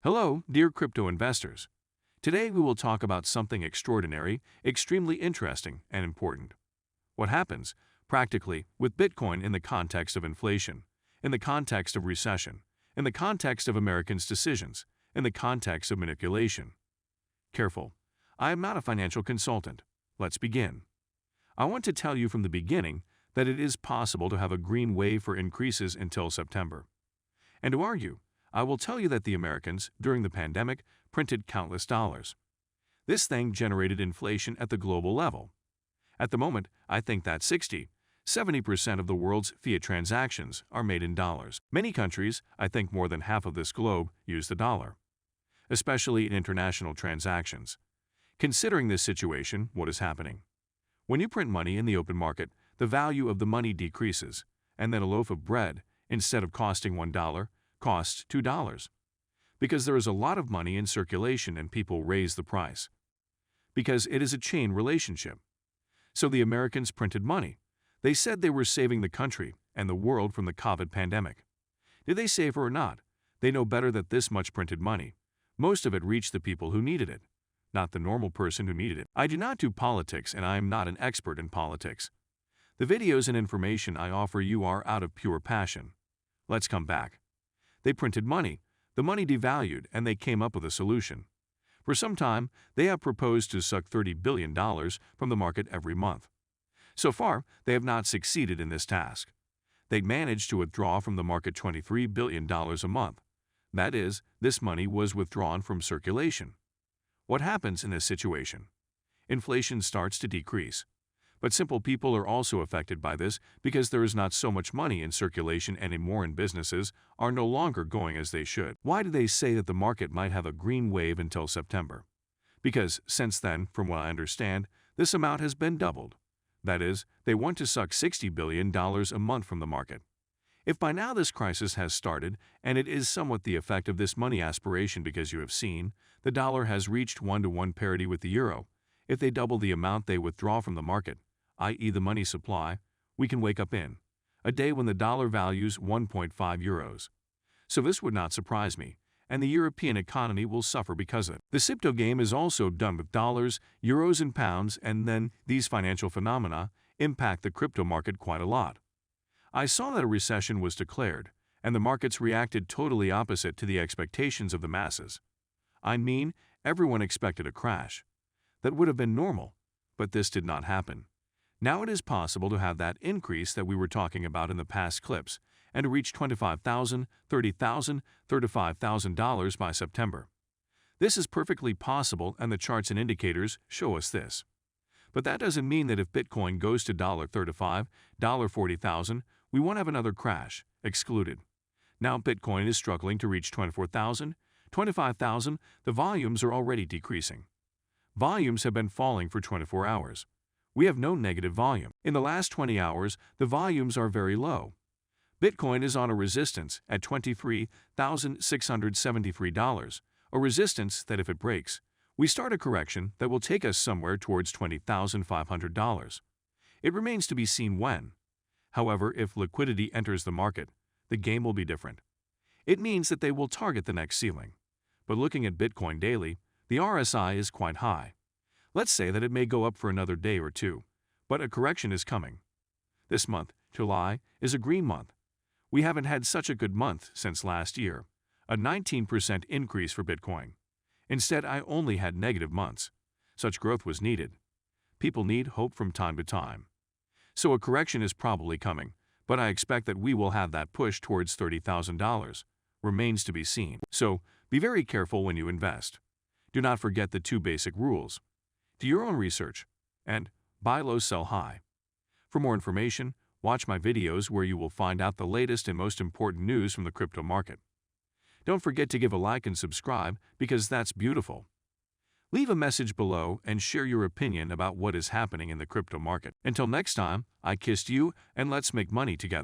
Hello, dear crypto investors. Today we will talk about something extraordinary, extremely interesting, and important. What happens, practically, with Bitcoin in the context of inflation, in the context of recession, in the context of Americans' decisions, in the context of manipulation. Careful. I am not a financial consultant. Let's begin. I want to tell you from the beginning that it is possible to have a green wave for increases until September. And to argue, I will tell you that the Americans, during the pandemic, printed countless dollars. This thing generated inflation at the global level. At the moment, I think that 70% of the world's fiat transactions are made in dollars. Many countries, I think more than half of this globe, use the dollar, especially in international transactions. Considering this situation, what is happening? When you print money in the open market, the value of the money decreases, and then a loaf of bread, instead of costing $1, costs $2. Because there is a lot of money in circulation and people raise the price. Because it is a chain relationship. So the Americans printed money. They said they were saving the country and the world from the COVID pandemic. Did they save her or not? They know better that this much printed money, most of it reached the people who needed it, not the normal person who needed it. I do not do politics and I am not an expert in politics. The videos and information I offer you are out of pure passion. Let's come back. They printed money, the money devalued, and they came up with a solution. For some time, they have proposed to suck $30 billion from the market every month. So far, they have not succeeded in this task. They managed to withdraw from the market $23 billion a month. That is, this money was withdrawn from circulation. What happens in this situation? Inflation starts to decrease. But simple people are also affected by this because there is not so much money in circulation anymore and businesses are no longer going as they should. Why do they say that the market might have a green wave until September? Because since then, from what I understand, this amount has been doubled. That is, they want to suck $60 billion a month from the market. If by now this crisis has started, and it is somewhat the effect of this money aspiration because you have seen, the dollar has reached 1-to-1 parity with the euro. If they double the amount they withdraw from the market, i.e. the money supply, we can wake up in a day when the dollar values 1.5 euros. So this would not surprise me, and the European economy will suffer because of it. The crypto game is also done with dollars, euros, and pounds, and then these financial phenomena impact the crypto market quite a lot. I saw that a recession was declared, and the markets reacted totally opposite to the expectations of the masses. I mean, everyone expected a crash. That would have been normal, but this did not happen. Now it is possible to have that increase that we were talking about in the past clips and to reach $25,000, $30,000, $35,000 by September. This is perfectly possible and the charts and indicators show us this. But that doesn't mean that if Bitcoin goes to $35,000, $40,000, we won't have another crash, excluded. Now Bitcoin is struggling to reach 24,000, 25,000, the volumes are already decreasing. Volumes have been falling for 24 hours. We have no negative volume. In the last 20 hours, the volumes are very low. Bitcoin is on a resistance at $23,673, a resistance that if it breaks, we start a correction that will take us somewhere towards $20,500. It remains to be seen when. However, if liquidity enters the market, the game will be different. It means that they will target the next ceiling. But looking at Bitcoin daily, the RSI is quite high. Let's say that it may go up for another day or two, but a correction is coming. This month, July, is a green month. We haven't had such a good month since last year, a 19% increase for Bitcoin. Instead, I only had negative months. Such growth was needed. People need hope from time to time. So a correction is probably coming, but I expect that we will have that push towards $30,000. Remains to be seen. So, be very careful when you invest. Do not forget the two basic rules. Do your own research, and buy low, sell high. For more information, watch my videos where you will find out the latest and most important news from the crypto market. Don't forget to give a like and subscribe because that's beautiful. Leave a message below and share your opinion about what is happening in the crypto market. Until next time, I kissed you and let's make money together.